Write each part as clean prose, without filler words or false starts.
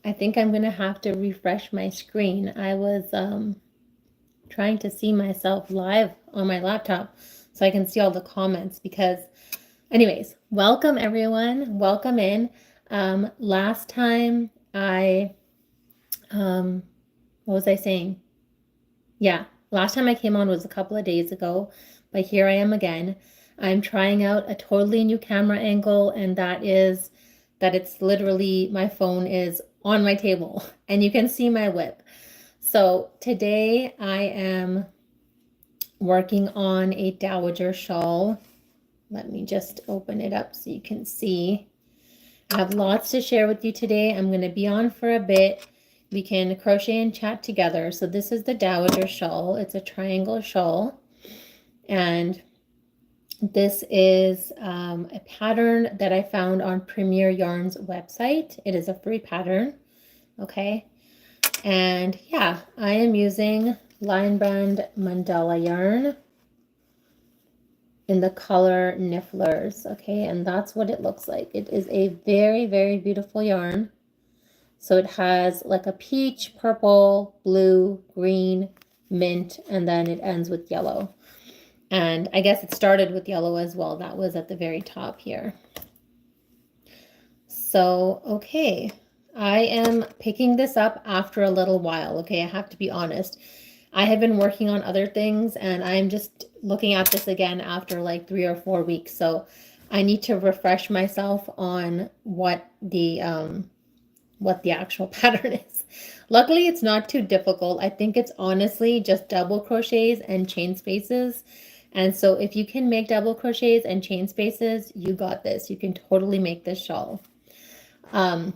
I think I'm gonna have to refresh my screen. I was trying to see myself live on my laptop so I can see all the comments because anyways, welcome everyone. Welcome in. Last time what was I saying? Yeah, last time I came on was a couple of days ago, but here I am again. I'm trying out a totally new camera angle, and that is that it's literally my phone is on my table and you can see my whip. So today I am working on a dowager shawl. Let me just open it up so you can see. I have lots to share with you today. I'm going to be on for a bit. We can crochet and chat together. So this is the dowager shawl. It's a triangle shawl. And this is a pattern that I found on Premier Yarn's website. It is a free pattern. Okay. And yeah, I am using Lion Brand Mandala yarn in the color Nifflers. Okay. And that's what it looks like. It is a very, very beautiful yarn. So it has like a peach, purple, blue, green, mint, and then it ends with yellow. And I guess it started with yellow as well. That was at the very top here. So, okay, I am picking this up after a little while. Okay, I have to be honest. I have been working on other things and I'm just looking at this again after like 3 or 4 weeks. So I need to refresh myself on what the actual pattern is. Luckily, it's not too difficult. I think it's honestly just double crochets and chain spaces. And so if you can make double crochets and chain spaces, you got this. You can totally make this shawl. I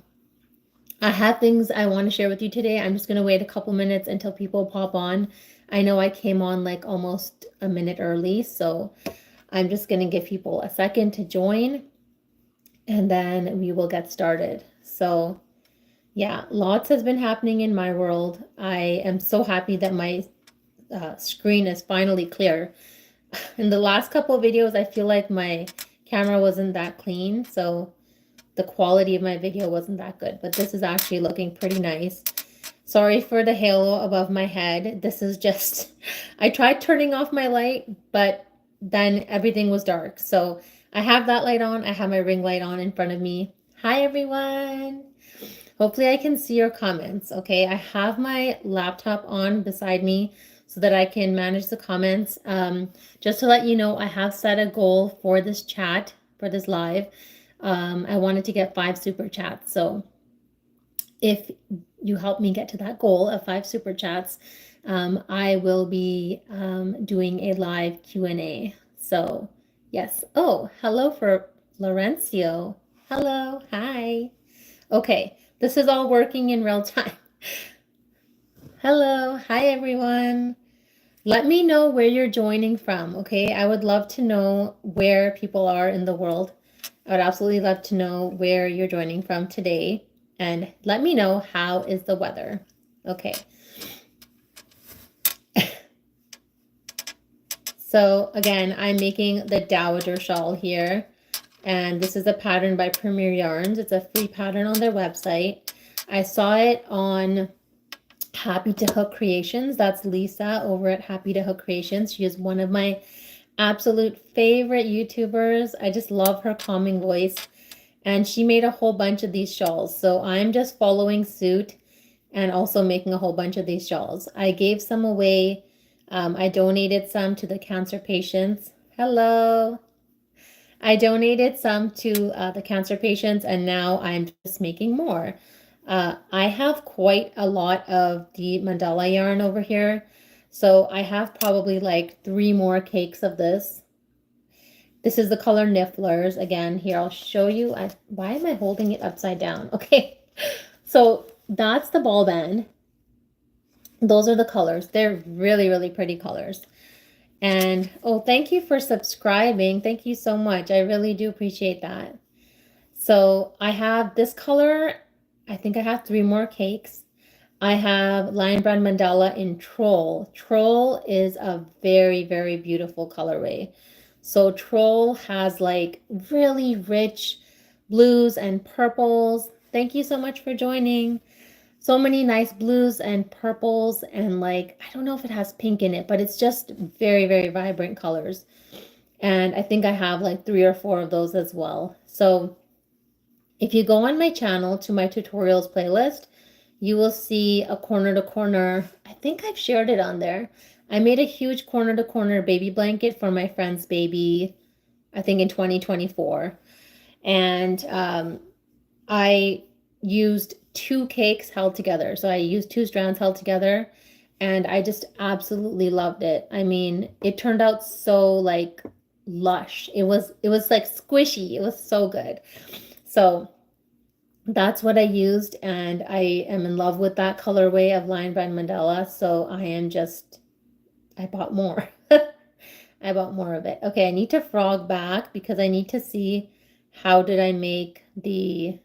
have things I want to share with you today. I'm just going to wait a couple minutes until people pop on. I know I came on like almost a minute early, so I'm just going to give people a second to join and then we will get started. So yeah, lots has been happening in my world. I am so happy that my screen is finally clear. In the last couple of videos, I feel like my camera wasn't that clean, so the quality of my video wasn't that good, but this is actually looking pretty nice. Sorry for the halo above my head. This is just, I tried turning off my light, but then everything was dark. So I have that light on. I have my ring light on in front of me. Hi, everyone. Hopefully I can see your comments, okay? I have my laptop on beside me so that I can manage the comments. Just to let you know, I have set a goal for this chat, for this live. I wanted to get 5 super chats. So if you help me get to that goal of 5 super chats, I will be doing a live Q&A. So yes. Oh, hello for Laurencio. Hello. Hi. Okay. This is all working in real time. Hello. Hi, everyone. Let me know where you're joining from, okay? I would love to know where people are in the world. I would absolutely love to know where you're joining from today. And let me know, how is the weather? Okay. So again, I'm making the Dowager shawl here. And this is a pattern by Premier Yarns. It's a free pattern on their website. I saw it on Happy to Hook Creations. That's Lisa over at Happy to Hook Creations. She is one of my absolute favorite YouTubers. I just love her calming voice. And she made a whole bunch of these shawls. So I'm just following suit and also making a whole bunch of these shawls. I gave some away. I donated some to the cancer patients. Hello. I donated some to the cancer patients, and now I'm just making more. I have quite a lot of the mandala yarn over here. So I have probably like 3 more cakes of this. This is the color Nifflers. Again, here I'll show you. Why am I holding it upside down? Okay, so that's the ball band. Those are the colors. They're really, really pretty colors. And oh, thank you for subscribing. Thank you so much. I really do appreciate that. So I have this color. I think I have 3 more cakes. I have Lion Brand Mandala in Troll. Troll is a very, very beautiful colorway. So Troll has like really rich blues and purples. Thank you so much for joining. So many nice blues and purples and like, I don't know if it has pink in it, but it's just very, very vibrant colors. And I think I have like 3 or 4 of those as well. So if you go on my channel to my tutorials playlist, you will see a corner to corner. I think I've shared it on there. I made a huge corner to corner baby blanket for my friend's baby, I think in 2024. And I used 2 cakes held together. So I used 2 strands held together and I just absolutely loved it. I mean, it turned out so like lush. It was like squishy. It was so good. So that's what I used, and I am in love with that colorway of Lion Brand Mandala. So I bought more. I bought more of it. Okay, I need to frog back because I need to see how did I make the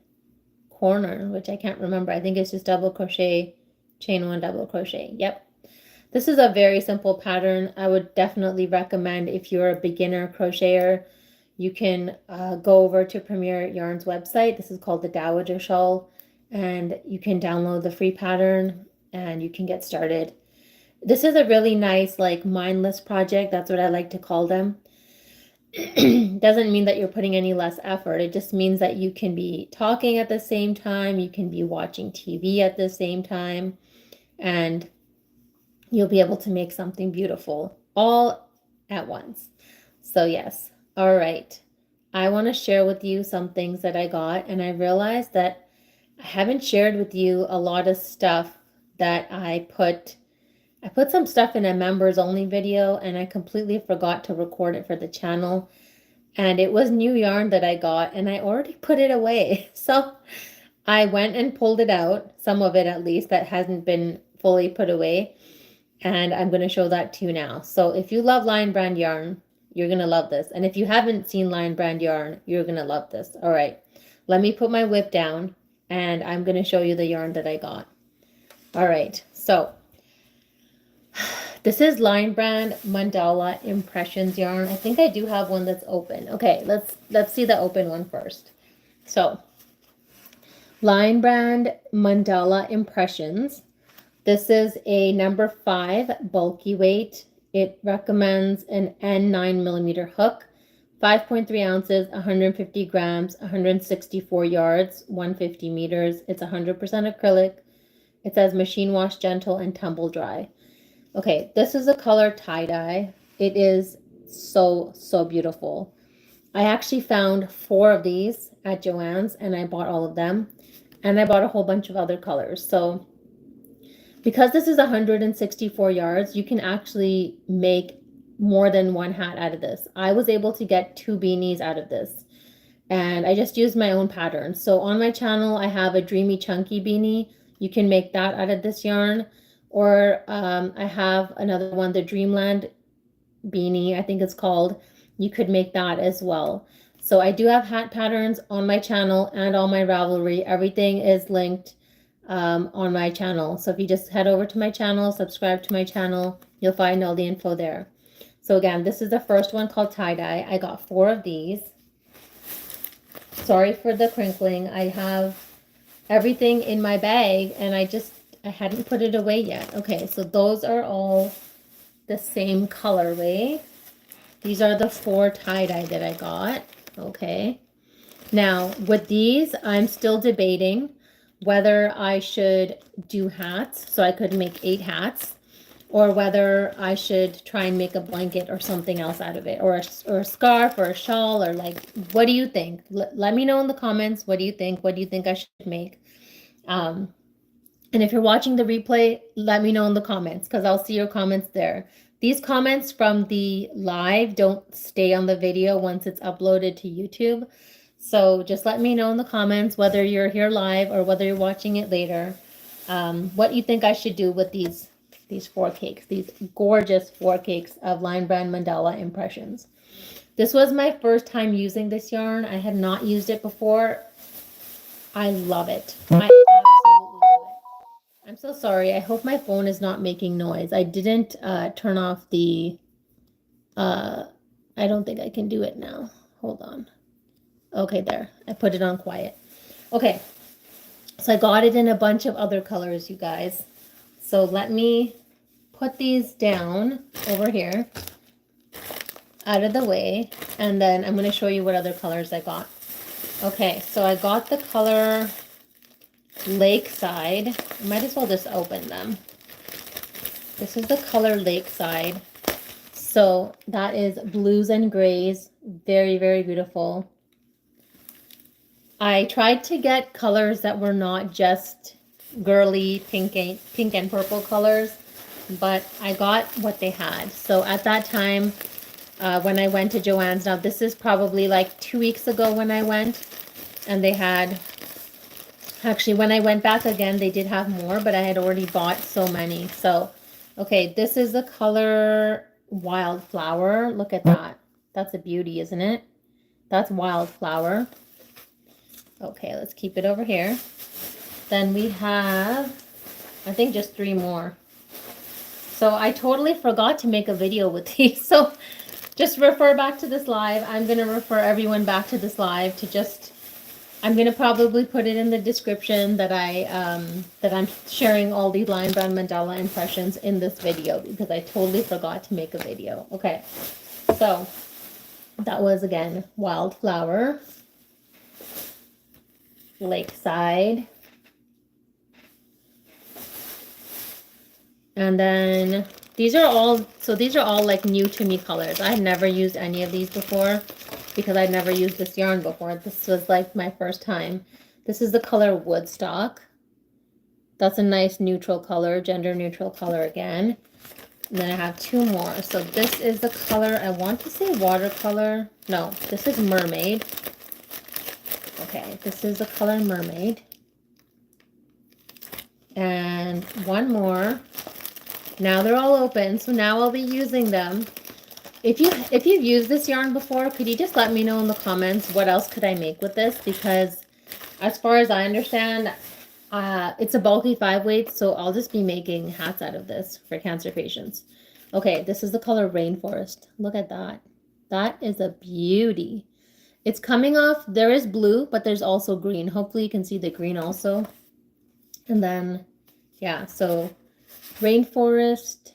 corner, which I can't remember. I think it's just double crochet, chain 1, double crochet. Yep. This is a very simple pattern. I would definitely recommend if you're a beginner crocheter, you can go over to Premier Yarn's website. This is called the Dowager Shawl, and you can download the free pattern and you can get started. This is a really nice, like, mindless project. That's what I like to call them. Doesn't mean that you're putting any less effort. It just means that you can be talking at the same time, you can be watching TV at the same time, and you'll be able to make something beautiful all at once. So yes. All right. I want to share with you some things that I got, and I realized that I haven't shared with you a lot of stuff that I put some stuff in a members only video, and I completely forgot to record it for the channel. And it was new yarn that I got, and I already put it away. So I went and pulled it out, some of it at least that hasn't been fully put away. And I'm going to show that to you now. So if you love Lion Brand yarn, you're going to love this. And if you haven't seen Lion Brand yarn, you're going to love this. All right, let me put my whip down and I'm going to show you the yarn that I got. All right, so this is Lion Brand Mandala Impressions yarn. I think I do have one that's open. Okay, let's see the open one first. So Lion Brand Mandala Impressions. This is a number 5 bulky weight. It recommends an N9mm hook, 5.3 ounces, 150 grams, 164 yards, 150 meters. It's 100% acrylic. It says machine wash gentle and tumble dry. Okay, this is a color tie-dye. It is so, so beautiful. I actually found 4 of these at Joann's and I bought all of them. And I bought a whole bunch of other colors. So because this is 164 yards, you can actually make more than 1 hat out of this. I was able to get 2 beanies out of this. And I just used my own pattern. So on my channel, I have a Dreamy Chunky beanie. You can make that out of this yarn. Or I have another one, the Dreamland beanie, I think it's called. You could make that as well. So I do have hat patterns on my channel and on my Ravelry. Everything is linked on my channel. So if you just head over to my channel, subscribe to my channel, you'll find all the info there. So again, this is the first one called tie-dye. I got 4 of these. Sorry for the crinkling. I have everything in my bag and I hadn't put it away yet. Okay, so those are all the same colorway. These are the 4 tie-dye that I got. Okay. Now, with these, I'm still debating whether I should do hats, so I could make 8 hats, or whether I should try and make a blanket or something else out of it, or a scarf or a shawl, or like, what do you think? Let me know in the comments. What do you think? What do you think I should make? And if you're watching the replay, let me know in the comments because I'll see your comments there. These comments from the live don't stay on the video once it's uploaded to YouTube. So just let me know in the comments whether you're here live or whether you're watching it later, what you think I should do with these 4 cakes, these gorgeous 4 cakes of Lion Brand Mandala Impressions. This was my first time using this yarn. I had not used it before. I love it. I absolutely love it. I'm so sorry. I hope my phone is not making noise. I didn't turn off the, I don't think I can do it now. Hold on. Okay, there. I put it on quiet. Okay. So I got it in a bunch of other colors, you guys. So let me put these down over here out of the way, and then I'm going to show you what other colors I got. Okay, so I got the color Lakeside. I might as well just open them. This is the color Lakeside. So that is blues and grays. Very, very beautiful. I tried to get colors that were not just girly pink and purple colors, but I got what they had. So at that time, when I went to Joann's, now this is probably like 2 weeks ago when I went, and they had, actually when I went back again, they did have more, but I had already bought so many. So, okay, this is the color Wildflower. Look at that. That's a beauty, isn't it? That's Wildflower. Okay, let's keep it over here. Then we have, I think, just 3 more. So I totally forgot to make a video with these. So just refer back to this live. I'm going to refer everyone back to this live to just, I'm going to probably put it in the description that I'm sharing all these Lion Brand Mandala impressions in this video, because I totally forgot to make a video. Okay, so that was, again, Wildflower, Lakeside, and then these are all like new to me colors. I had never used any of these before because I'd never used this yarn before. This was like my first time. This is the color Woodstock. That's a nice neutral color, gender neutral color again. And then I have 2 more. So this is the color, I want to say watercolor. No, this is Mermaid. Okay, this is the color Mermaid. And 1 more. Now they're all open, so now I'll be using them. If you've used this yarn before, could you just let me know in the comments what else could I make with this? Because as far as I understand, it's a bulky 5-weight, so I'll just be making hats out of this for cancer patients. Okay, this is the color Rainforest. Look at that. That is a beauty. It's coming off, there is blue, but there's also green. Hopefully you can see the green also. And then, yeah, so Rainforest,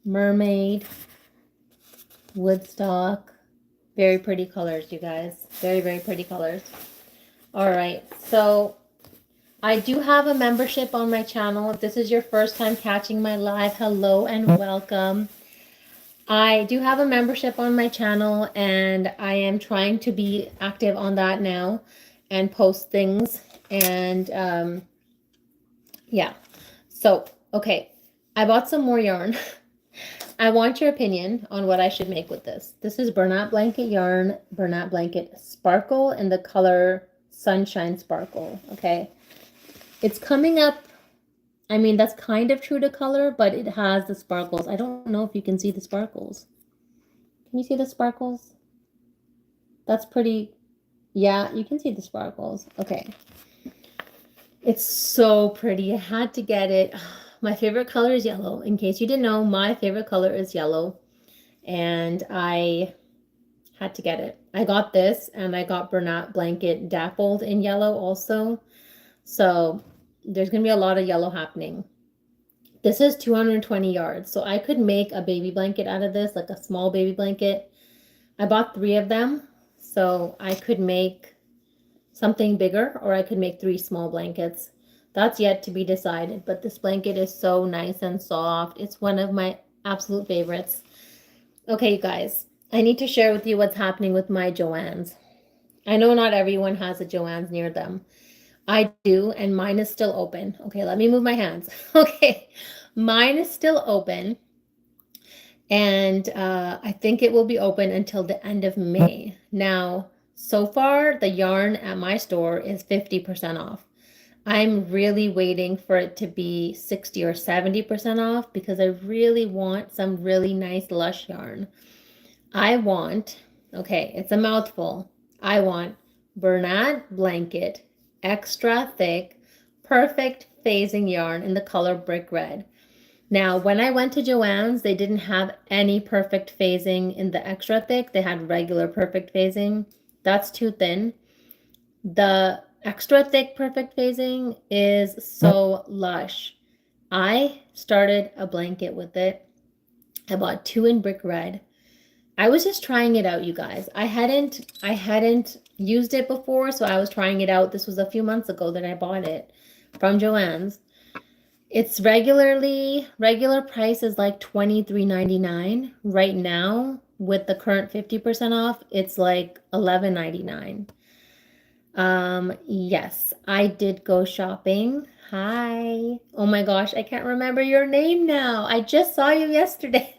Mermaid, Woodstock. Very pretty colors, you guys. Very, very pretty colors. All right, so I do have a membership on my channel. If this is your first time catching my live, hello and welcome. I do have a membership on my channel, and I am trying to be active on that now and post things. And yeah, so okay, I bought some more yarn. I want your opinion on what I should make with this. This is Bernat Blanket yarn, Bernat Blanket Sparkle in the color Sunshine Sparkle, okay? It's coming up, I mean, that's kind of true to color, but it has the sparkles. I don't know if you can see the sparkles. Can you see the sparkles? That's pretty, yeah, you can see the sparkles. Okay. It's so pretty. I had to get it. My favorite color is yellow. In case you didn't know, my favorite color is yellow. And I had to get it. I got this, and I got Bernat Blanket Dappled in yellow also. So there's going to be a lot of yellow happening. This is 220 yards. So I could make a baby blanket out of this, like a small baby blanket. I bought 3 of them. So I could make something bigger, or I could make 3 small blankets. That's yet to be decided, but this blanket is so nice and soft. It's one of my absolute favorites. Okay, you guys, I need to share with you what's happening with my Joann's. I know not everyone has a Joann's near them. I do, and mine is still open. Okay, let me move my hands. Okay, mine is still open, and I think it will be open until the end of May. Now, so far, the yarn at my store is 50% off. I'm really waiting for it to be 60 or 70% off because I really want some really nice lush yarn. I want, okay, it's a mouthful. I want Bernat Blanket extra thick, perfect phasing yarn in the color Brick Red. Now, when I went to Joann's, they didn't have any perfect phasing in the extra thick. They had regular perfect phasing. That's too thin. The Extra thick perfect phasing is so lush. I started a blanket with it. I bought 2 in brick red. I was just trying it out, you guys. I hadn't used it before, so I was trying it out. This was a few months ago that I bought it from Joann's. It's regular price is like $23.99. Right now, with the current 50% off, it's like $11.99. Yes, I did go shopping. Hi. Oh my gosh, I can't remember your name now. I just saw you yesterday.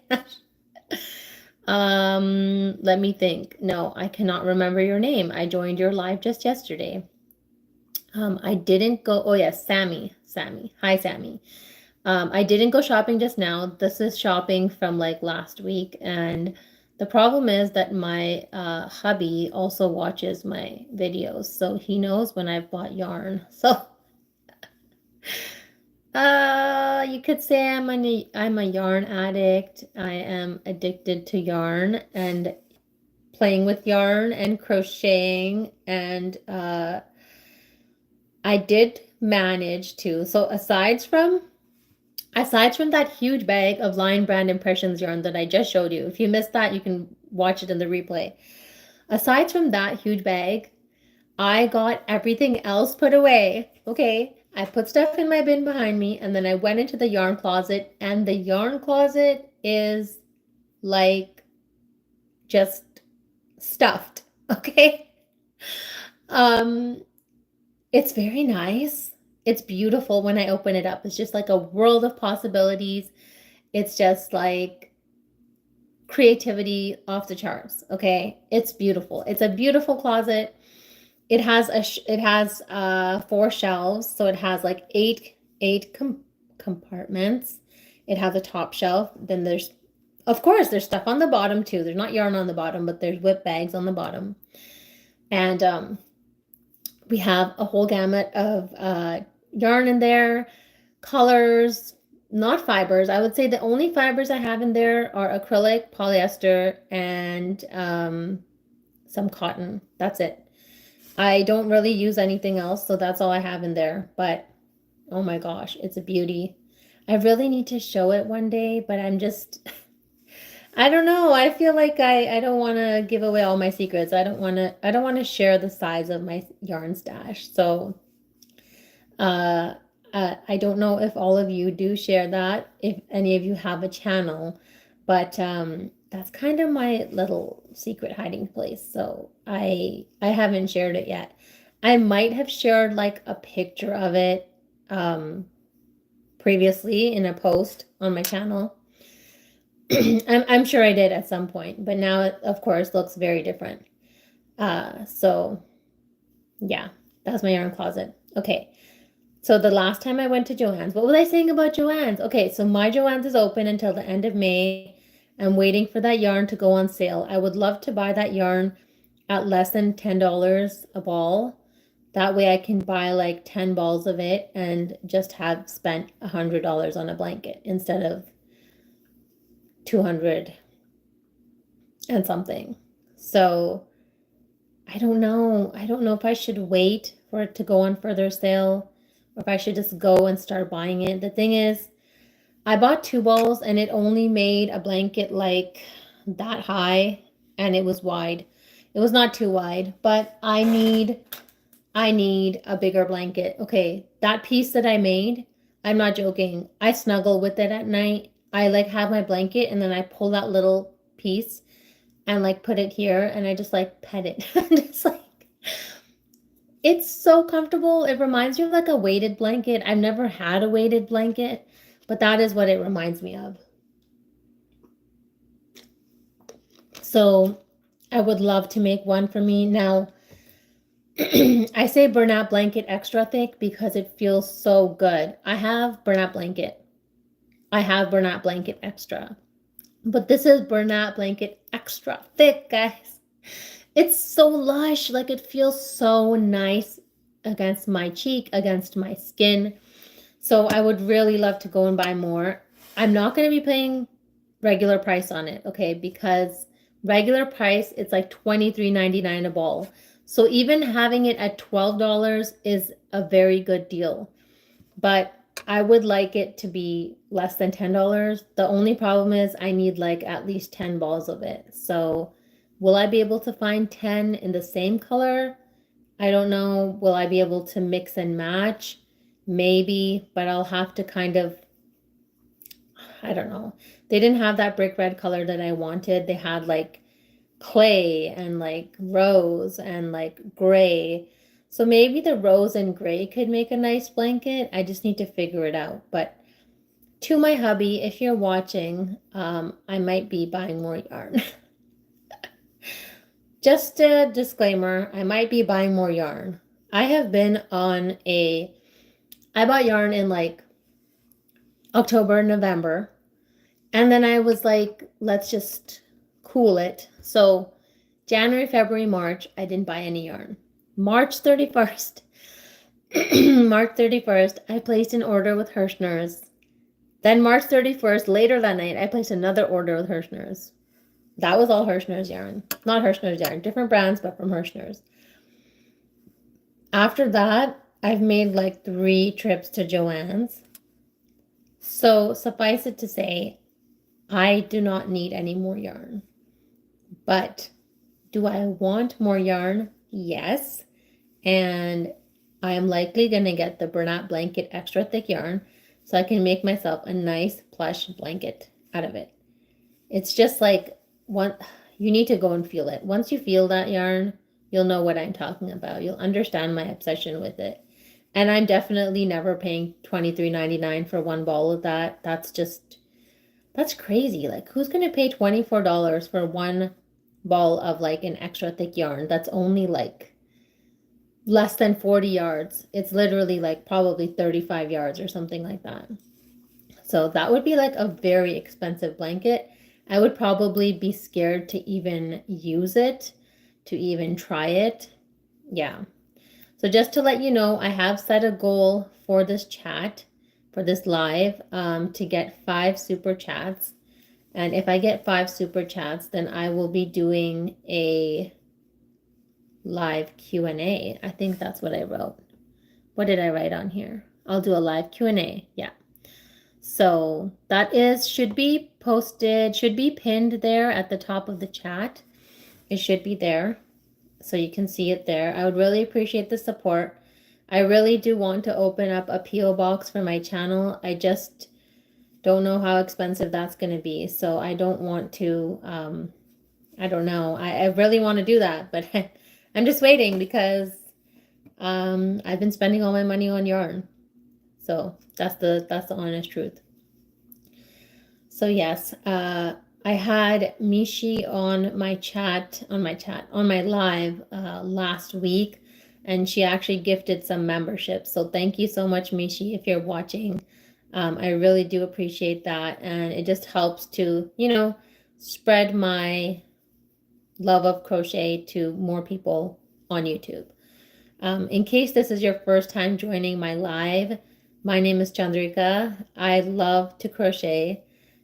Let me think. No, I cannot remember your name. I joined your live just yesterday. I didn't go. Oh yes, Sammy. Sammy. Hi, Sammy. I didn't go shopping just now. This is shopping from like last week, and the problem is that my hubby also watches my videos, so he knows when I've bought yarn. So, you could say I'm a yarn addict. I am addicted to yarn and playing with yarn and crocheting, and I did manage to. So aside from that huge bag of Lion Brand Impressions yarn that I just showed you, if you missed that, you can watch it in the replay. Aside from that huge bag, I got everything else put away. Okay, I put stuff in my bin behind me, and then I went into the yarn closet, and the yarn closet is like just stuffed. Okay. Um, it's very nice. It's beautiful when I open it up. It's just like a world of possibilities. It's just like creativity off the charts. Okay, it's beautiful. It's a beautiful closet. It has 4 shelves, so it has like eight compartments. It has a top shelf. Then there's, of course, there's stuff on the bottom too. There's not yarn on the bottom, but there's whip bags on the bottom, and we have a whole gamut of yarn in there, colors, not fibers. I would say the only fibers I have in there are acrylic, polyester, and some cotton. That's it. I don't really use anything else, so that's all I have in there. But oh my gosh, it's a beauty. I really need to show it one day, but I'm just, I don't know. I feel like I don't want to give away all my secrets. I don't want to share the size of my yarn stash. So uh, I don't know if all of you do share that, if any of you have a channel, but that's kind of my little secret hiding place. So I haven't shared it yet. I might have shared like a picture of it previously in a post on my channel. I'm sure I did at some point, but now it, of course, looks very different. So yeah, that's my yarn closet. Okay. So the last time I went to Joann's, what was I saying about Joann's? Okay, so my Joann's is open until the end of May. I'm waiting for that yarn to go on sale. I would love to buy that yarn at less than $10 a ball. That way I can buy like 10 balls of it and just have spent $100 on a blanket instead of 200 and something. So I don't know. I don't know if I should wait for it to go on further sale or if I should just go and start buying it. The thing is, I bought 2 balls and it only made a blanket like that high and it was wide. It was not too wide, but I need a bigger blanket. Okay, that piece that I made, I'm not joking. I snuggle with it at night. I like have my blanket and then I pull that little piece and like put it here and I just like pet it. Just like it's so comfortable. It reminds me of like a weighted blanket. I've never had a weighted blanket, but that is what it reminds me of. So I would love to make one for me. Now, I say burnout blanket extra thick because it feels so good. I have burnout blanket. I have burnout blanket extra. But this is burnout blanket extra thick, guys. It's so lush. Like it feels so nice against my cheek, against my skin. So I would really love to go and buy more. I'm not going to be paying regular price on it, okay? Because regular price, it's like $23.99 a ball. So even having it at $12 is a very good deal. But I would like it to be less than $10. The only problem is I need like at least 10 balls of it. So will I be able to find 10 in the same color? I don't know. Will I be able to mix and match? Maybe, but I'll have to kind of, I don't know. They didn't have that brick red color that I wanted. They had like clay and like rose and like gray. So maybe the rose and gray could make a nice blanket. I just need to figure it out. But to my hubby, if you're watching, I might be buying more yarn. Just a disclaimer, I might be buying more yarn. I have been on I bought yarn in like October, November, and then I was like, let's just cool it. So January, February, March, I didn't buy any yarn. March 31st, March 31st, I placed an order with Hirschner's. Then March 31st, later that night, I placed another order with Hirschner's. That was all Hirschner's yarn. Not Hirschner's yarn, different brands, but from Hirschner's. After that, I've made like 3 trips to Joann's. So suffice it to say, I do not need any more yarn. But do I want more yarn? Yes. And I am likely going to get the Bernat blanket extra thick yarn so I can make myself a nice plush blanket out of it. It's just like you need to go and feel it. Once you feel that yarn, you'll know what I'm talking about. You'll understand my obsession with it. And I'm definitely never paying $23.99 for 1 ball of that. That's crazy. Like, who's going to pay $24 for 1 ball of like an extra thick yarn that's only like less than 40 yards? It's literally like probably 35 yards or something like that. So that would be like a very expensive blanket. I would probably be scared to even use it, to even try it. Yeah. So just to let you know, I have set a goal for this chat, for this live, to get 5 super chats. And if I get 5 super chats, then I will be doing a live Q&A. I think that's what I wrote. What did I write on here? I'll do a live Q&A. Yeah. So that should be posted, should be pinned there at the top of the chat. It should be there. So you can see it there. I would really appreciate the support. I really do want to open up a P.O. box for my channel. I just don't know how expensive that's going to be. So I don't want to, I don't know. I really want to do that, but I'm just waiting because I've been spending all my money on yarn. So that's the honest truth. So yes, I had Mishi on my live last week, and she actually gifted some memberships. So thank you so much, Mishi, if you're watching. I really do appreciate that, and it just helps to, spread my love of crochet to more people on YouTube. In case this is your first time joining my live, my name is Chandrika. I love to crochet.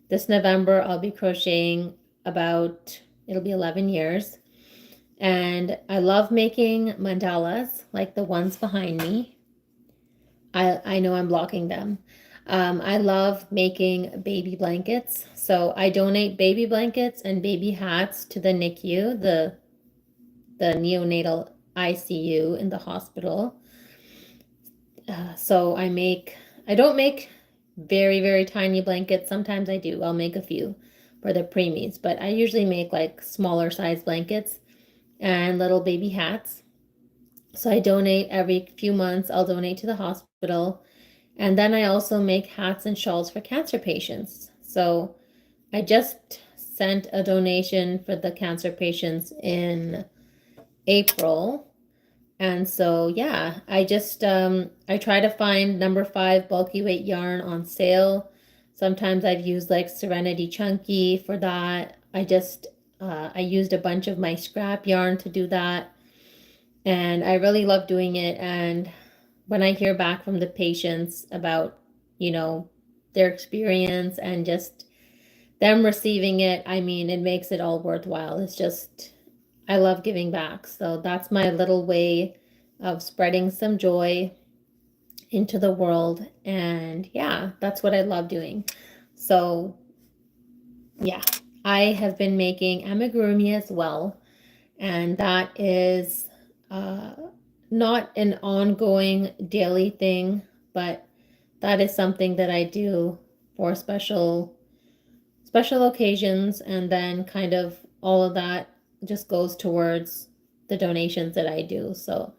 This November, I'll be crocheting it'll be 11 years. And I love making mandalas, like the ones behind me. I know I'm blocking them. I love making baby blankets. So I donate baby blankets and baby hats to the NICU, the neonatal ICU in the hospital. So I don't make very, very tiny blankets. Sometimes I do. I'll make a few for the preemies, but I usually make like smaller size blankets and little baby hats. So I donate every few months. I'll donate to the hospital. And then I also make hats and shawls for cancer patients. So I just sent a donation for the cancer patients in April. And so, yeah, I just, I try to find number 5 bulky weight yarn on sale. Sometimes I've used like Serenity Chunky for that. I used a bunch of my scrap yarn to do that. And I really love doing it. And when I hear back from the patients about, their experience and just them receiving it, I mean, it makes it all worthwhile. It's just, I love giving back. So that's my little way of spreading some joy into the world. And yeah, that's what I love doing. So yeah, I have been making amigurumi as well. And that is uh, not an ongoing daily thing, but that is something that I do for special occasions, and then kind of all of that just goes towards the donations that I do. So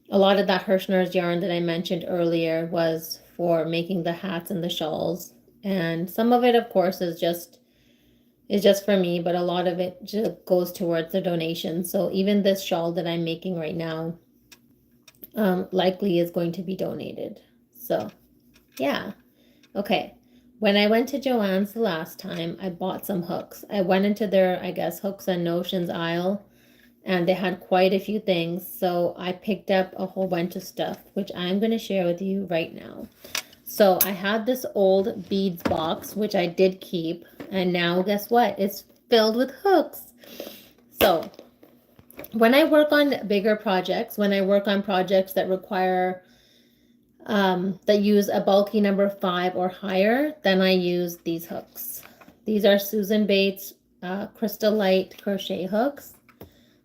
a lot of that Hirschner's yarn that I mentioned earlier was for making the hats and the shawls, and some of it, of course, is just for me, but a lot of it just goes towards the donation. So even this shawl that I'm making right now, likely is going to be donated. So yeah. Okay. When I went to Joann's the last time, I bought some hooks. I went into their, I guess, hooks and notions aisle, and they had quite a few things. So I picked up a whole bunch of stuff, which I'm going to share with you right now. So I had this old beads box, which I did keep. And now guess what? It's filled with hooks. So when I work on bigger projects, when I work on projects that require that use a bulky number 5 or higher, then I use these hooks. These are Susan Bates Crystal Light crochet hooks.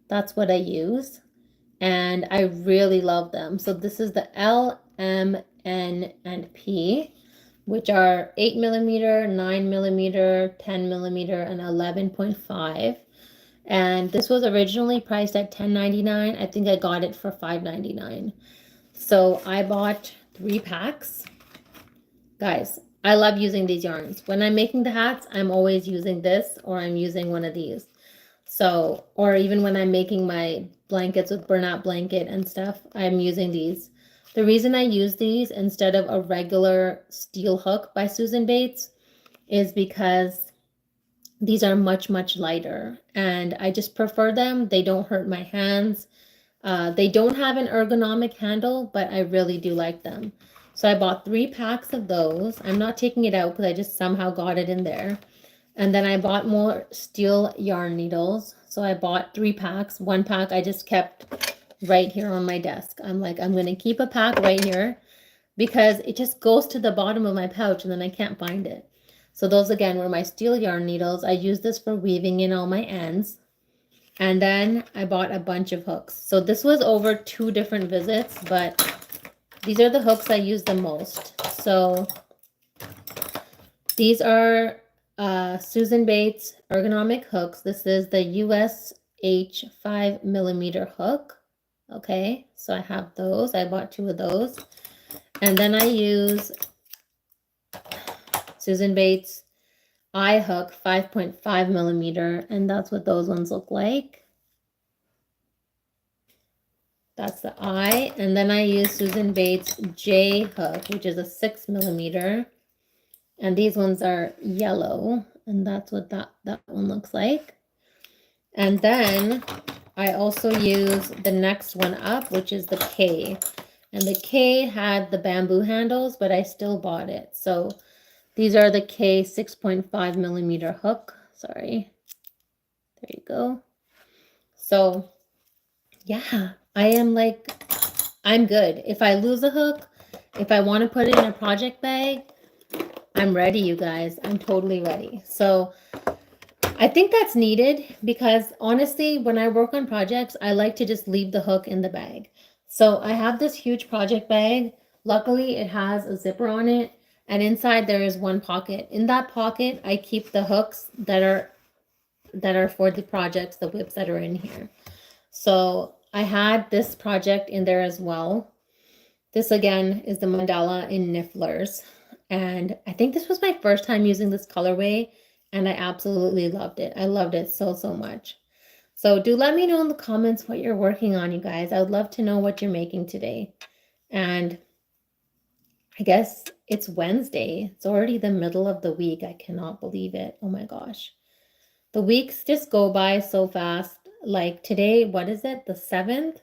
That's what I use, and I really love them. So this is the L, M, N, and P, which are 8 millimeter, 9 millimeter, 10 millimeter, and 11.5. And this was originally priced at $10.99. I think I got it for $5.99. So I bought 3 packs. Guys, I love using these yarns. When I'm making the hats, I'm always using this, or I'm using one of these. So, or even when I'm making my blankets with burnout blanket and stuff, I'm using these. The reason I use these instead of a regular steel hook by Susan Bates is because these are much, much lighter, and I just prefer them. They don't hurt my hands. They don't have an ergonomic handle, but I really do like them. So I bought 3 packs of those. I'm not taking it out because I just somehow got it in there. And then I bought more steel yarn needles. So I bought 3 packs. 1 pack I just kept right here on my desk. I'm like, I'm going to keep a pack right here because it just goes to the bottom of my pouch and then I can't find it. So those again were my steel yarn needles. I use this for weaving in all my ends. And then I bought a bunch of hooks. So this was over 2 different visits, but these are the hooks I use the most. So these are Susan Bates ergonomic hooks. This is the USH 5 millimeter hook. Okay, so I have those. I bought 2 of those. And then I use Susan Bates eye hook 5.5 millimeter, and that's what those ones look like. That's the eye. And then I use Susan Bates J hook, which is a 6 millimeter. And these ones are yellow. And that's what that one looks like. And then I also use the next one up, which is the K. And the K had the bamboo handles, but I still bought it. So these are the K 6.5 millimeter hook. Sorry. There you go. So yeah, I am like, I'm good. If I lose a hook, if I want to put it in a project bag, I'm ready, you guys. I'm totally ready. So I think that's needed because honestly, when I work on projects, I like to just leave the hook in the bag. So I have this huge project bag. Luckily, it has a zipper on it, and inside there is 1 pocket. In that pocket, I keep the hooks that are for the projects, the whips that are in here. So I had this project in there as well. This again is the mandala in Nifflers. And I think this was my first time using this colorway, and I absolutely loved it. I loved it so, so much. So do let me know in the comments what you're working on, you guys. I would love to know what you're making today. And I guess it's Wednesday. It's already the middle of the week. I cannot believe it. Oh my gosh. The weeks just go by so fast. Like today, what is it? The 7th?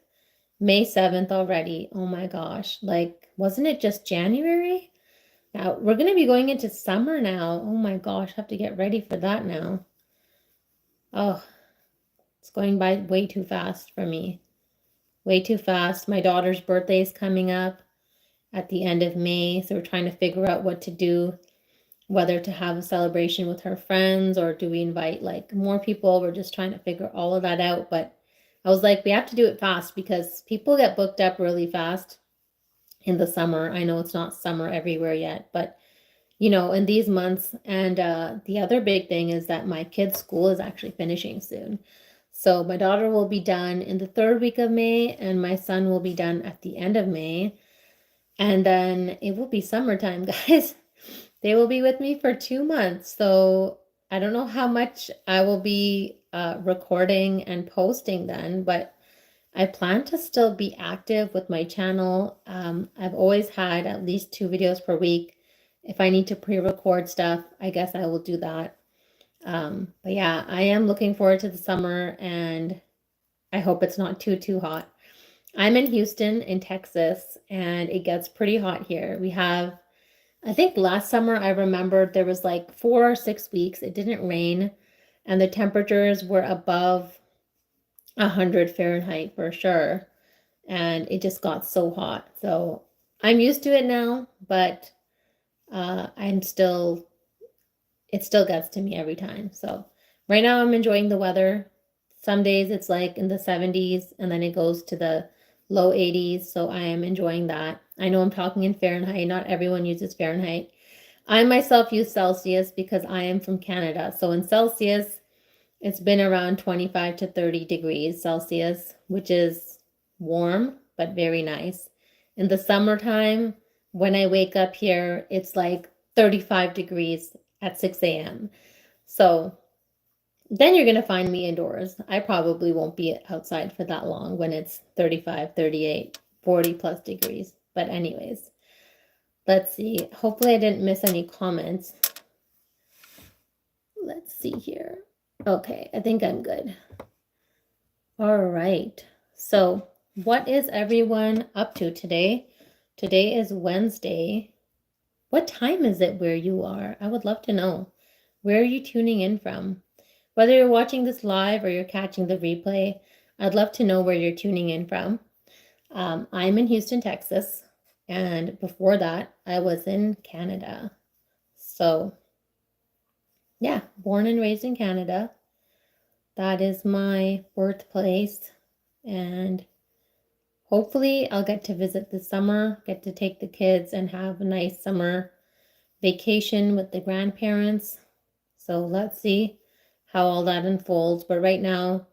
May 7th already. Oh my gosh. Like, wasn't it just January? Now, we're going to be going into summer now. Oh my gosh. I have to get ready for that now. Oh, It's going by way too fast for me. Way too fast. My daughter's birthday is coming up at the end of May, so we're trying to figure out what to do, whether to have a celebration with her friends or do we invite like more people. We're just trying to figure all of that out, but I was like, we have to do it fast because people get booked up really fast in the summer. I know it's not summer everywhere yet, but in these months. And the other big thing is that my kid's school is actually finishing soon. So my daughter will be done in the third week of May, and my son will be done at the end of May. And then it will be summertime, guys. They will be with me for 2 months. So I don't know how much I will be recording and posting then, but I plan to still be active with my channel. I've always had at least 2 videos per week. If I need to pre-record stuff, I guess I will do that. But yeah, I am looking forward to the summer, and I hope it's not too hot. I'm in Houston in Texas, and it gets pretty hot here. We have, I think last summer I remembered there was like 4 or 6 weeks it didn't rain, and the temperatures were above 100 Fahrenheit for sure. And it just got so hot. So I'm used to it now, but it still gets to me every time. So right now I'm enjoying the weather. Some days it's like in the 70s and then it goes to the low 80s. So I am enjoying that. I know I'm talking in Fahrenheit. Not everyone uses Fahrenheit. I myself use Celsius because I am from Canada. So in Celsius, it's been around 25 to 30 degrees Celsius, which is warm, but very nice. In the summertime, when I wake up here, it's like 35 degrees at 6 a.m. So then you're going to find me indoors. I probably won't be outside for that long when it's 35, 38, 40 plus degrees. But anyways, let's see. Hopefully I didn't miss any comments. Let's see here. Okay, I think I'm good. All right. So what is everyone up to today? Today is Wednesday. What time is it where you are? I would love to know. Where are you tuning in from? Whether you're watching this live or you're catching the replay, I'd love to know where you're tuning in from. I'm in Houston, Texas, and before that, I was in Canada. So, yeah, born and raised in Canada. That is my birthplace, and hopefully I'll get to visit this summer, get to take the kids and have a nice summer vacation with the grandparents. So let's see how all that unfolds. But right now,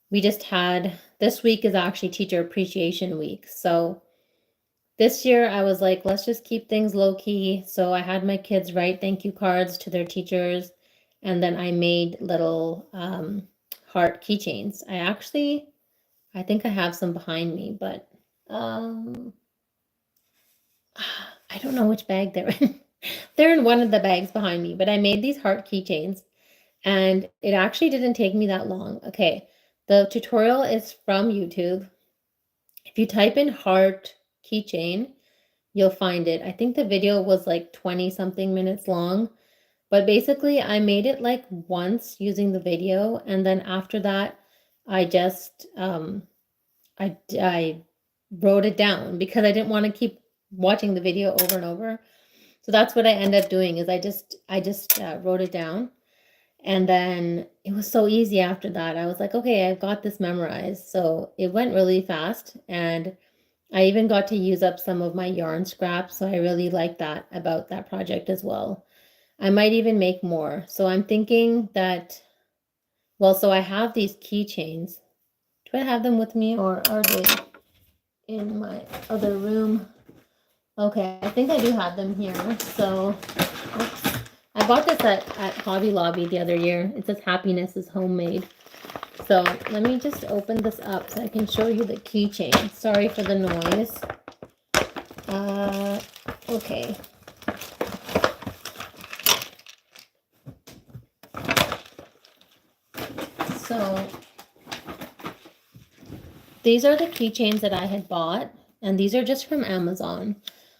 this week is actually Teacher Appreciation Week. So this year I was like, let's just keep things low key. So I had my kids write thank you cards to their teachers. And then I made little heart keychains. I think I have some behind me, but I don't know which bag they're in. They're in one of the bags behind me, but I made these heart keychains and it actually didn't take me that long. Okay, the tutorial is from YouTube. If you type in heart keychain, you'll find it. I think the video was like 20 something minutes long, but basically I made it like once using the video, and then after that I just I wrote it down because I didn't want to keep watching the video over and over. So that's what I ended up doing is I just wrote it down, and then it was so easy after that. I was like, okay, I've got this memorized. So it went really fast, and I even got to use up some of my yarn scraps. So I really like that about that project as well. I might even make more. So I'm thinking that, well, so I have these keychains. Do I have them with me or are they in my other room? Okay, I think I do have them here. So, oops. I bought this at Hobby Lobby the other year. It says happiness is homemade. So let me just open this up so I can show you the keychain. Sorry for the noise. Okay. So these are the keychains that I had bought, and these are just from Amazon.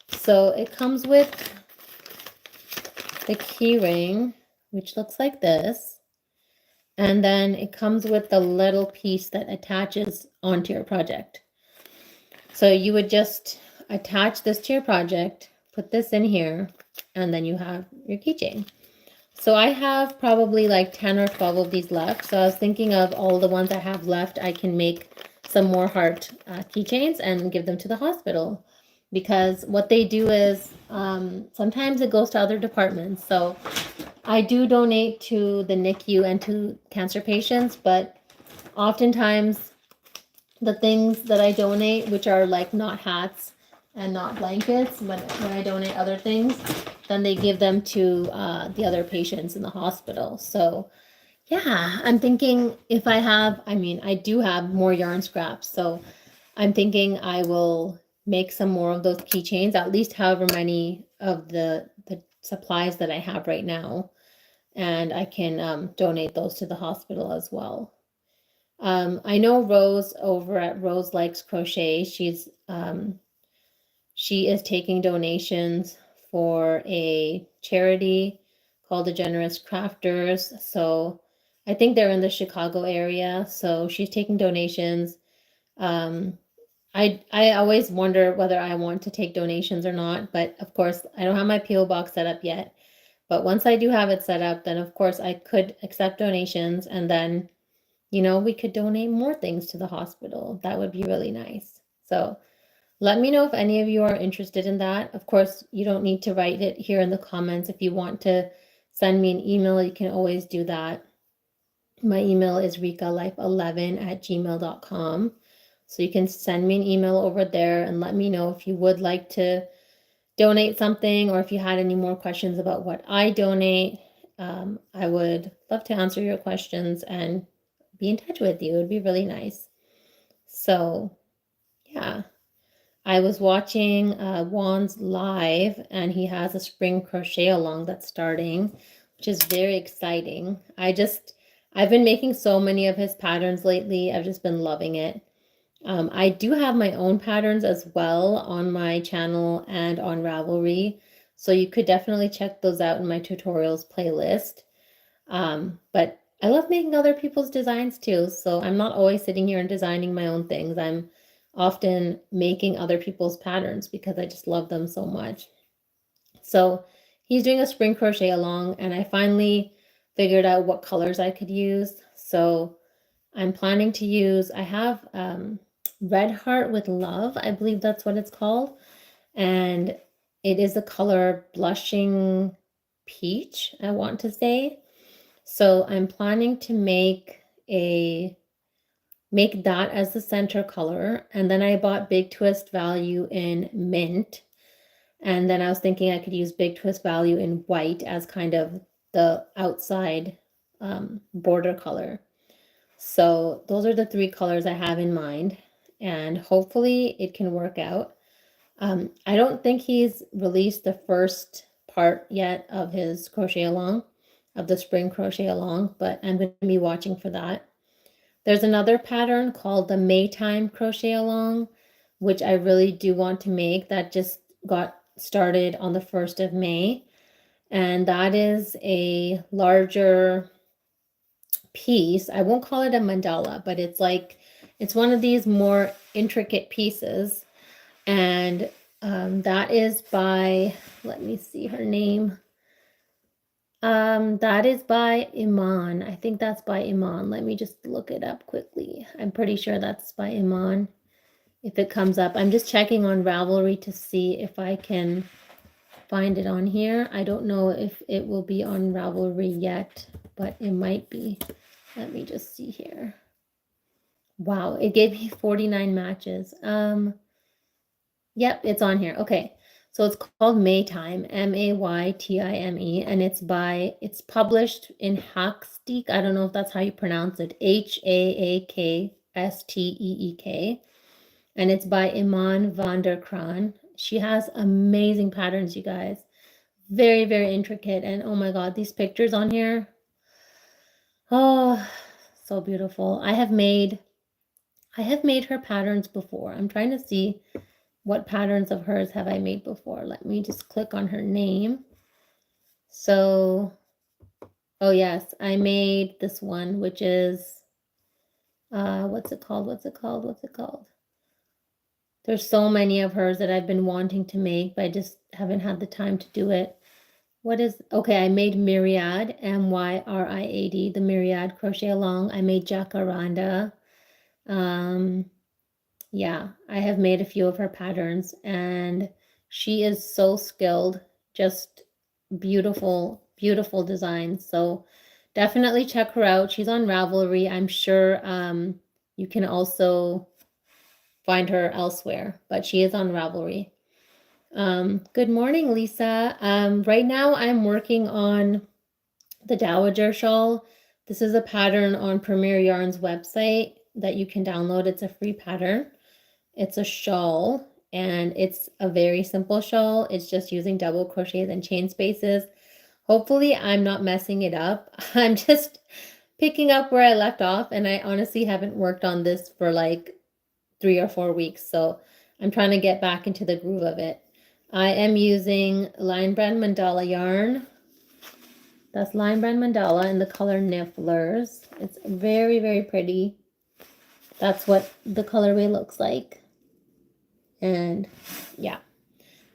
So it comes with the key ring, which looks like this. And then it comes with the little piece that attaches onto your project. So you would just attach this to your project, put this in here, and then you have your keychain. So I have probably like 10 or 12 of these left. So I was thinking of all the ones I have left, I can make some more heart keychains and give them to the hospital. Because what they do is sometimes it goes to other departments. So I do donate to the NICU and to cancer patients, but oftentimes the things that I donate, which are like not hats and not blankets, when I donate other things, then they give them to the other patients in the hospital. So yeah, I'm thinking if I have, I mean, I do have more yarn scraps, so I'm thinking I will make some more of those keychains, at least however many of the supplies that I have right now, and I can donate those to the hospital as well. I know Rose over at Rose Likes Crochet. She is taking donations for a charity called the Generous Crafters. So I think they're in the Chicago area. So she's taking donations. Um, I always wonder whether I want to take donations or not, but of course I don't have my PO box set up yet. But once I do have it set up, then of course I could accept donations, and then we could donate more things to the hospital. That would be really nice. So let me know if any of you are interested in that. Of course, you don't need to write it here in the comments. If you want to send me an email, you can always do that. My email is rikalife11@gmail.com. So you can send me an email over there and let me know if you would like to donate something, or if you had any more questions about what I donate. I would love to answer your questions and be in touch with you. It would be really nice. So, yeah, I was watching Juan's live, and he has a spring crochet along that's starting, which is very exciting. I've been making so many of his patterns lately. I've just been loving it. I do have my own patterns as well on my channel and on Ravelry, so you could definitely check those out in my tutorials playlist. But I love making other people's designs too, so I'm not always sitting here and designing my own things. I'm often making other people's patterns because I just love them so much. So he's doing a spring crochet along, and I finally figured out what colors I could use. So I'm planning to use, I have Red Heart with Love, I believe that's what it's called. And it is the color Blushing Peach, I want to say. So I'm planning to make that as the center color. And then I bought Big Twist Value in Mint. And then I was thinking I could use Big Twist Value in white as kind of the outside border color. So those are the three colors I have in mind, and hopefully it can work out. I don't think he's released the first part yet of his crochet along, of the spring crochet along, but I'm going to be watching for that. There's another pattern called the Maytime crochet along, which I really do want to make. That just got started on the 1st of May, and that is a larger piece. I won't call it a mandala, but it's one of these more intricate pieces. And that is by, let me see her name. That is by Iman. I think that's by Iman. Let me just look it up quickly. I'm pretty sure that's by Iman. If it comes up, I'm just checking on Ravelry to see if I can find it on here. I don't know if it will be on Ravelry yet, but it might be. Let me just see here. Wow, it gave me 49 matches. Yep, it's on here. Okay. So it's called Maytime, Maytime, and it's published in Hacksteek. I don't know if that's how you pronounce it. Haaksteek. And it's by Iman van der Kraan. She has amazing patterns, you guys. Very, very intricate. And oh my God, these pictures on here. Oh, so beautiful. I have made her patterns before. I'm trying to see what patterns of hers have I made before. Let me just click on her name. So, Oh yes, I made this one, which is, what's it called? What's it called? What's it called? There's so many of hers that I've been wanting to make, but I just haven't had the time to do it. Okay, I made Myriad, Myriad, the Myriad crochet along. I made Jacaranda. Um, yeah, I have made a few of her patterns, and she is so skilled, just beautiful, beautiful designs. So definitely check her out. She's on Ravelry. I'm sure you can also find her elsewhere, but she is on Ravelry. Good morning, Lisa. Right now I'm working on the Dowager shawl. This is a pattern on Premier Yarn's website that you can download. It's a free pattern. It's a shawl, and it's a very simple shawl. It's just using double crochets and chain spaces. Hopefully I'm not messing it up. I'm just picking up where I left off, and I honestly haven't worked on this for like 3 or 4 weeks, so I'm trying to get back into the groove of it. I am using Line Brand Mandala yarn. That's Line Brand Mandala in the color Nifflers. It's very, very pretty. That's what the colorway looks like. And yeah,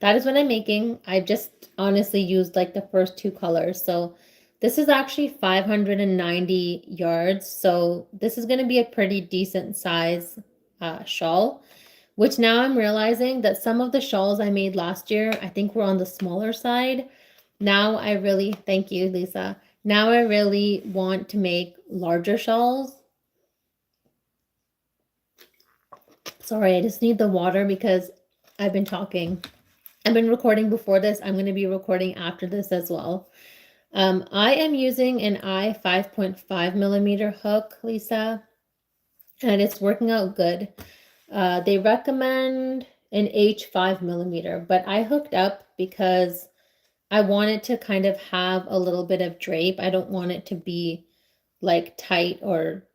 that is what I'm making. I just honestly used like the first 2 colors. So this is actually 590 yards. So this is going to be a pretty decent size shawl, which now I'm realizing that some of the shawls I made last year, I think were on the smaller side. Now I really, thank you, Lisa. Now I really want to make larger shawls. Sorry, I just need the water because I've been talking. I've been recording before this. I'm going to be recording after this as well. I am using an I 5.5 millimeter hook, Lisa, and it's working out good. They recommend an H 5 millimeter, but I hooked up because I want it to kind of have a little bit of drape. I don't want it to be like tight or,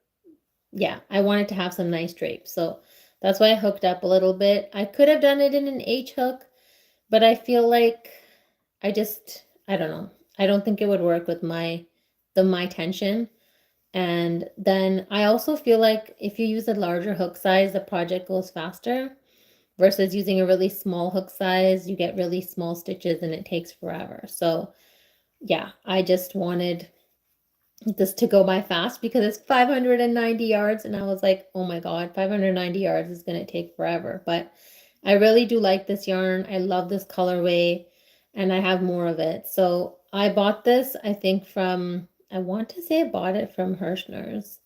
yeah, I want it to have some nice drape. So that's why I hooked up a little bit. I could have done it in an H hook, but I feel like I don't know. I don't think it would work with my tension. And then I also feel like if you use a larger hook size, the project goes faster versus using a really small hook size. You get really small stitches and it takes forever. So yeah, I just wanted this to go by fast because it's 590 yards, and I was like, oh my god, 590 yards is going to take forever. But I really do like this yarn. I love this colorway, and I have more of it. So I bought this, I think from, I want to say I bought it from Hirschner's.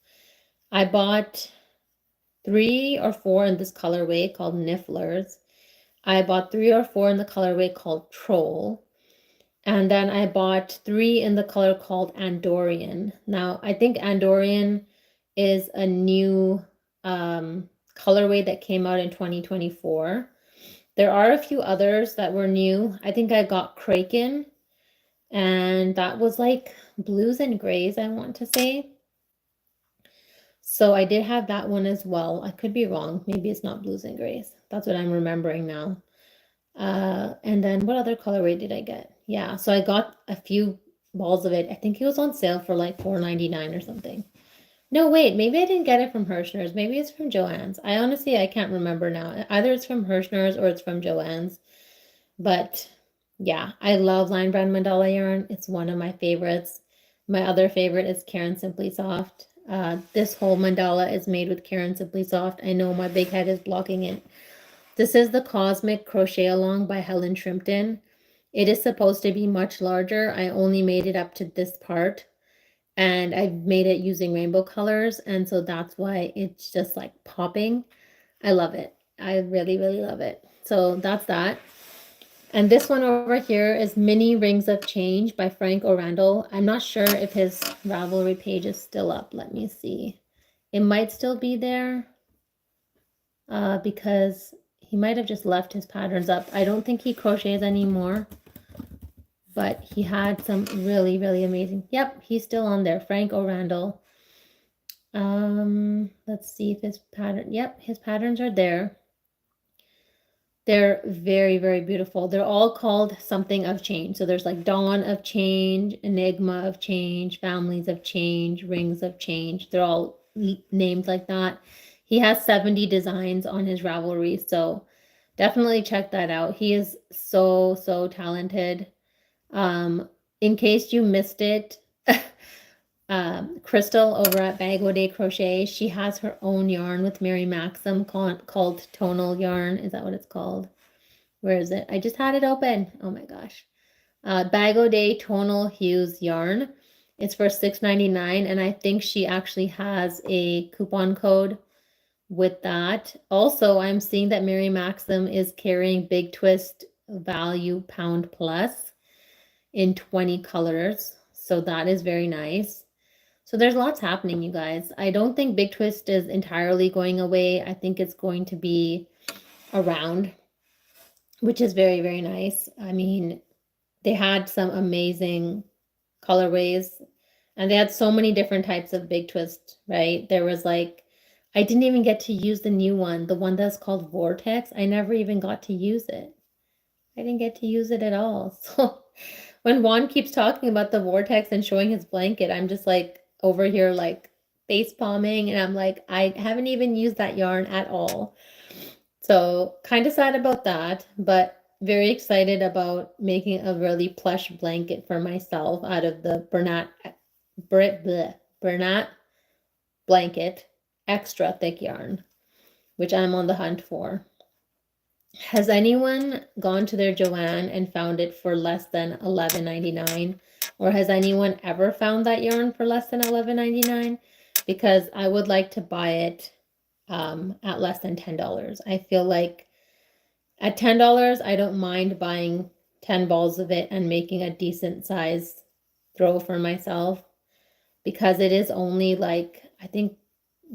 I bought 3 or 4 in this colorway called Nifflers. I bought 3 or 4 in the colorway called Troll. And then I bought 3 in the color called Andorian. Now, I think Andorian is a new colorway that came out in 2024. There are a few others that were new. I think I got Kraken, and that was like blues and grays, I want to say. So I did have that one as well. I could be wrong. Maybe it's not blues and grays. That's what I'm remembering now. And then what other colorway did I get? Yeah, so I got a few balls of it. I think it was on sale for like $4.99 or something. No, wait, maybe I didn't get it from Hirschner's. Maybe it's from Joann's. I can't remember now. Either it's from Hirschner's or it's from Joann's. But yeah, I love Line Brand Mandala yarn. It's one of my favorites. My other favorite is Karen Simply Soft. This whole mandala is made with Karen Simply Soft. I know my big head is blocking it. This is the Cosmic Crochet Along by Helen Shrimpton. It is supposed to be much larger. I only made it up to this part, and I made it using rainbow colors, and so that's why it's just like popping. I love it. I really, really love it. So that's that. And this one over here is Mini Rings of Change by Frank O'Randall. I'm not sure if his Ravelry page is still up. Let me see. It might still be there because he might have just left his patterns up. I don't think he crochets anymore, but he had some really, really amazing. Yep, he's still on there. Frank O'Randall. Let's see if his pattern. Yep, his patterns are there. They're very, very beautiful. They're all called something of change. So there's like Dawn of Change, Enigma of Change, Families of Change, Rings of Change. They're all named like that. He has 70 designs on his Ravelry, so definitely check that out. He is so, so talented. In case you missed it, Crystal over at Bag O' Day Crochet, she has her own yarn with Mary Maxim called Tonal Yarn. Is that what it's called? Where is it? I just had it open. Oh my gosh. Bag O' Day Tonal Hues Yarn. It's for $6.99, and I think she actually has a coupon code with that. Also, I'm seeing that Mary Maxim is carrying Big Twist Value Pound Plus in 20 colors. So that is very nice. So there's lots happening, you guys. I don't think Big Twist is entirely going away. I think it's going to be around, which is very, very nice. I mean, they had some amazing colorways, and they had so many different types of Big Twist, right? There was like, I didn't even get to use the new one, the one that's called Vortex. I never even got to use it. I didn't get to use it at all. So when Juan keeps talking about the Vortex and showing his blanket, I'm just like over here like face palming, and I'm like, I haven't even used that yarn at all. So kind of sad about that, but very excited about making a really plush blanket for myself out of the Bernat blanket, extra thick yarn, which I'm on the hunt for. Has anyone gone to their Joann and found it for less than $11.99? Or has anyone ever found that yarn for less than $11.99? Because I would like to buy it at less than $10. I feel like at $10, I don't mind buying 10 balls of it and making a decent size throw for myself, because it is only like, I think,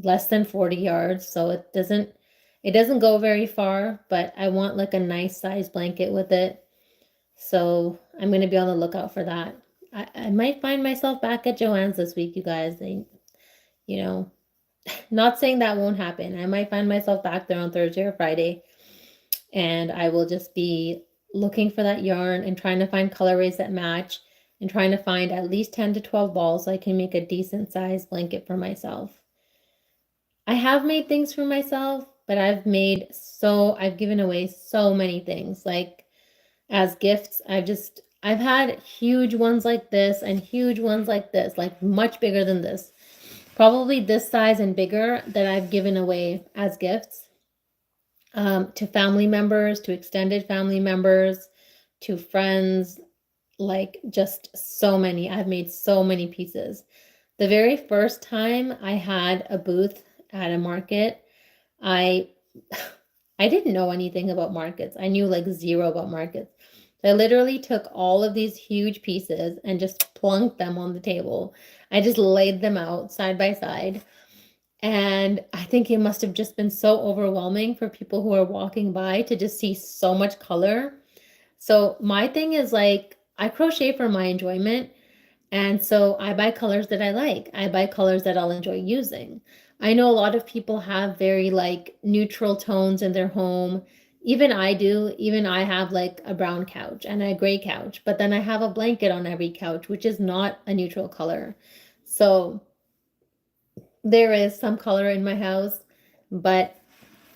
less than 40 yards, so it doesn't go very far, but I want like a nice size blanket with it. So I'm going to be on the lookout for that. I might find myself back at Joann's this week, you guys. You know, not saying that won't happen. I might find myself back there on Thursday or Friday, and I will just be looking for that yarn and trying to find colorways that match, and trying to find at least 10 to 12 balls so I can make a decent size blanket for myself. I have made things for myself, but I've given away so many things. Like as gifts, I've had huge ones like this and huge ones like this, like much bigger than this. Probably this size and bigger that I've given away as gifts to family members, to extended family members, to friends, like just so many. I've made so many pieces. The very first time I had a booth at a market, I I didn't know anything about markets. I knew like zero about markets. So I literally took all of these huge pieces and just plunked them on the table. I just laid them out side by side. And I think it must have just been so overwhelming for people who are walking by to just see so much color. So my thing is like, I crochet for my enjoyment. And so I buy colors that I like. I buy colors that I'll enjoy using. I know a lot of people have very like neutral tones in their home. Even I do. Even I have like a brown couch and a gray couch, but then I have a blanket on every couch, which is not a neutral color. So there is some color in my house, but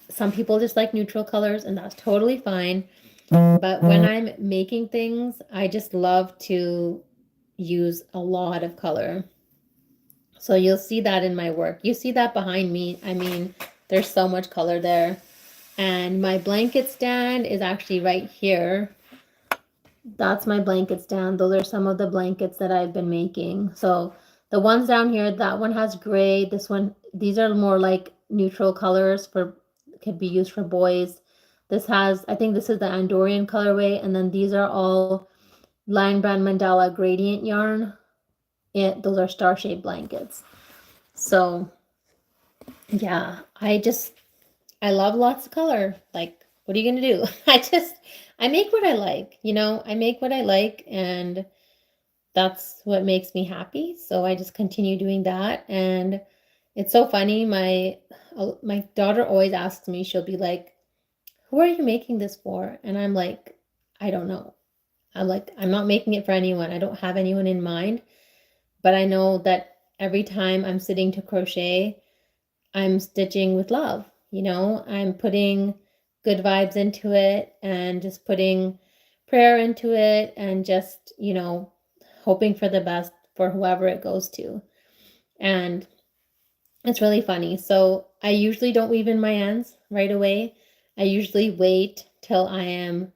some people just like neutral colors, and that's totally fine. But when I'm making things, I just love to use a lot of color. So you'll see that in my work. You see that behind me. I mean, there's so much color there. And my blanket stand is actually right here. That's my blanket stand. Those are some of the blankets that I've been making. So the ones down here, that one has gray. This one, these are more like neutral colors could be used for boys. This has, I think this is the Andorian colorway. And then these are all Lion Brand Mandala gradient yarn. Those are star-shaped blankets. So yeah, I love lots of color. Like, what are you gonna do? I make what I like, I make what I like, and that's what makes me happy. So I just continue doing that. And it's so funny. My daughter always asks me, she'll be like, who are you making this for? And I'm like, I don't know. I'm like, I'm not making it for anyone. I don't have anyone in mind, but I know that every time I'm sitting to crochet, I'm stitching with love. I'm putting good vibes into it and just putting prayer into it and just, hoping for the best for whoever it goes to. And it's really funny. So I usually don't weave in my ends right away. I usually wait till I am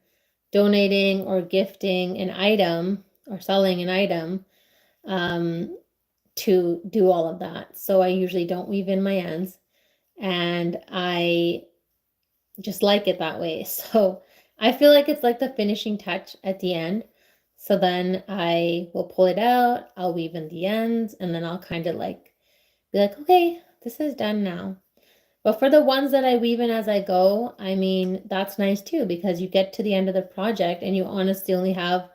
donating or gifting an item or selling an item um, to do all of that. So I usually don't weave in my ends, and I just like it that way. So I feel like it's like the finishing touch at the end. So then I will pull it out, I'll weave in the ends, and then I'll kind of like be like, okay, this is done now. But for the ones that I weave in as I go, I mean, that's nice too, because you get to the end of the project and you honestly only have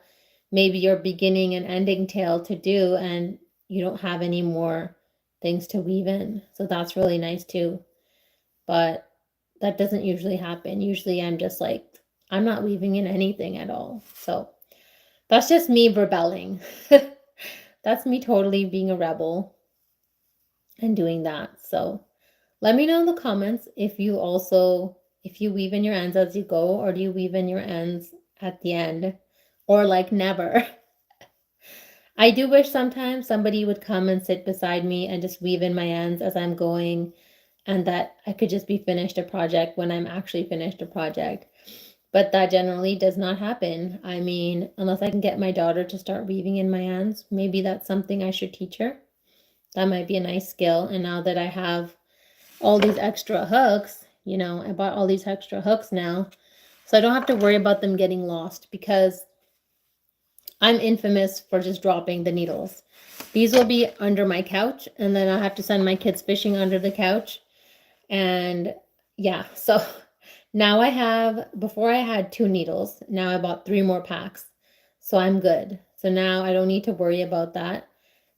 maybe your beginning and ending tail to do, and you don't have any more things to weave in. So that's really nice too. But that doesn't usually happen. Usually I'm just like, I'm not weaving in anything at all. So that's just me rebelling. That's me totally being a rebel and doing that. So let me know in the comments if you weave in your ends as you go, or do you weave in your ends at the end, or like never. I do wish sometimes somebody would come and sit beside me and just weave in my ends as I'm going, and that I could just be finished a project when I'm actually finished a project. But that generally does not happen. I mean, unless I can get my daughter to start weaving in my ends, maybe that's something I should teach her. That might be a nice skill. And now that I have all these extra hooks, I bought all these extra hooks now, so I don't have to worry about them getting lost, because I'm infamous for just dropping the needles. These will be under my couch, and then I'll have to send my kids fishing under the couch. And yeah, so now before I had 2 needles, now I bought 3 more packs. So I'm good. So now I don't need to worry about that.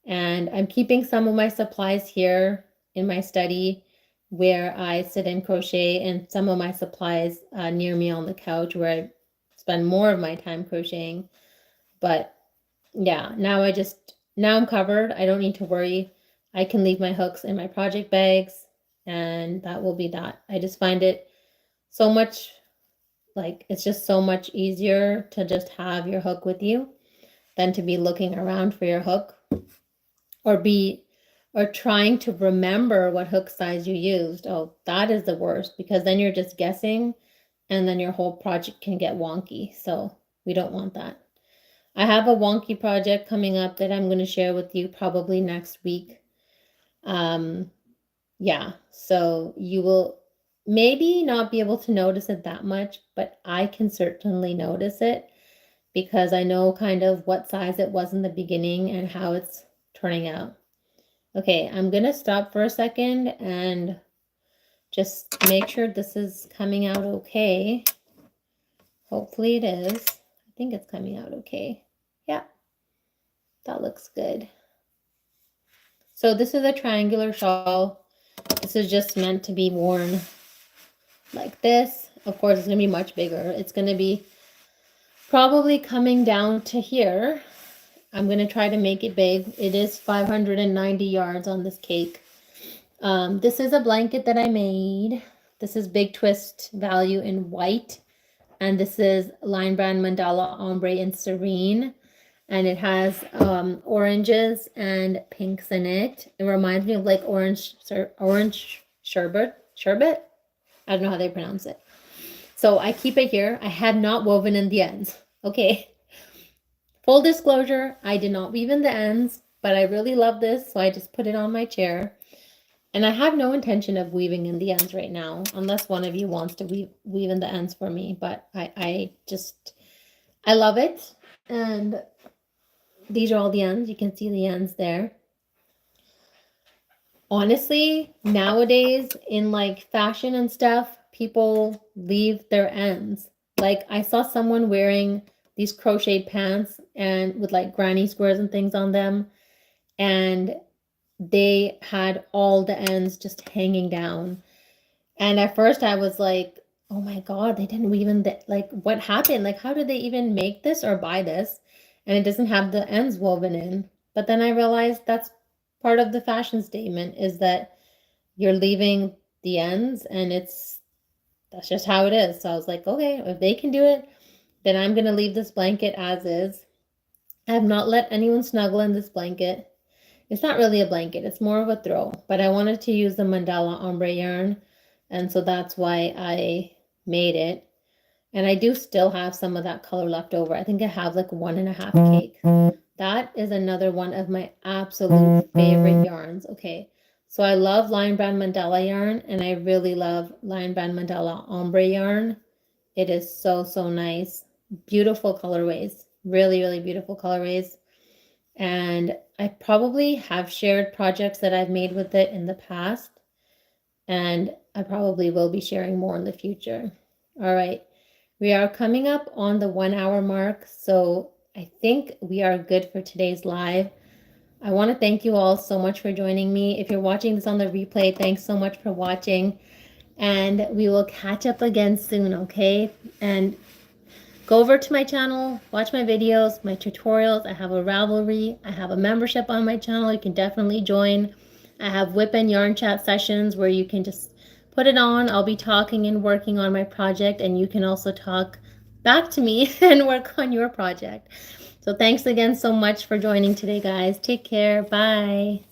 And I'm keeping some of my supplies here in my study where I sit and crochet, and some of my supplies near me on the couch where I spend more of my time crocheting. But yeah, now I'm covered. I don't need to worry. I can leave my hooks in my project bags, and that will be that. I just find it so much, like, it's just so much easier to just have your hook with you than to be looking around for your hook, or trying to remember what hook size you used. Oh, that is the worst, because then you're just guessing, and then your whole project can get wonky. So we don't want that. I have a wonky project coming up that I'm going to share with you probably next week. Yeah, so you will maybe not be able to notice it that much, but I can certainly notice it, because I know kind of what size it was in the beginning and how it's turning out. Okay, I'm going to stop for a second and just make sure this is coming out okay. Hopefully it is. I think it's coming out okay. Yeah, that looks good. So this is a triangular shawl. This is just meant to be worn like this. Of course, it's going to be much bigger. It's going to be probably coming down to here. I'm going to try to make it big. It is 590 yards on this cake. This is a blanket that I made. This is Big Twist Value in white. And this is Line Brand Mandala Ombre in Serene. And it has oranges and pinks in it. It reminds me of like orange sherbet. I don't know how they pronounce it. So I keep it here. I have not woven in the ends. Okay. Full disclosure, I did not weave in the ends, but I really love this, so I just put it on my chair. And I have no intention of weaving in the ends right now, unless one of you wants to weave in the ends for me. But I love it. And these are all the ends. You can see the ends there. Honestly, nowadays in like fashion and stuff, people leave their ends. Like I saw someone wearing these crocheted pants and with like granny squares and things on them, and they had all the ends just hanging down. And at first I was like, oh my God, they didn't even, like, what happened? Like, how did they even make this or buy this? And it doesn't have the ends woven in. But then I realized that's part of the fashion statement is that you're leaving the ends and that's just how it is. So I was like, okay, if they can do it, then I'm gonna leave this blanket as is. I have not let anyone snuggle in this blanket. It's not really a blanket, it's more of a throw, but I wanted to use the mandala ombre yarn, and so that's why I made it. And I do still have some of that color left over. I think I have like 1.5 cake. That is another one of my absolute favorite yarns. Okay, so I love Lion Brand Mandala yarn, and I really love Lion Brand Mandala ombre yarn. It is so, so nice. Beautiful colorways. Really, really beautiful colorways. And I probably have shared projects that I've made with it in the past, and I probably will be sharing more in the future. All right, we are coming up on the 1 hour mark, so I think we are good for today's live. I want to thank you all so much for joining me. If you're watching this on the replay, thanks so much for watching, and we will catch up again soon, okay? And go over to my channel, watch my videos, my tutorials. I have a Ravelry. I have a membership on my channel. You can definitely join. I have whip and yarn chat sessions where you can just put it on. I'll be talking and working on my project, and you can also talk back to me and work on your project. So thanks again so much for joining today, guys. Take care. Bye.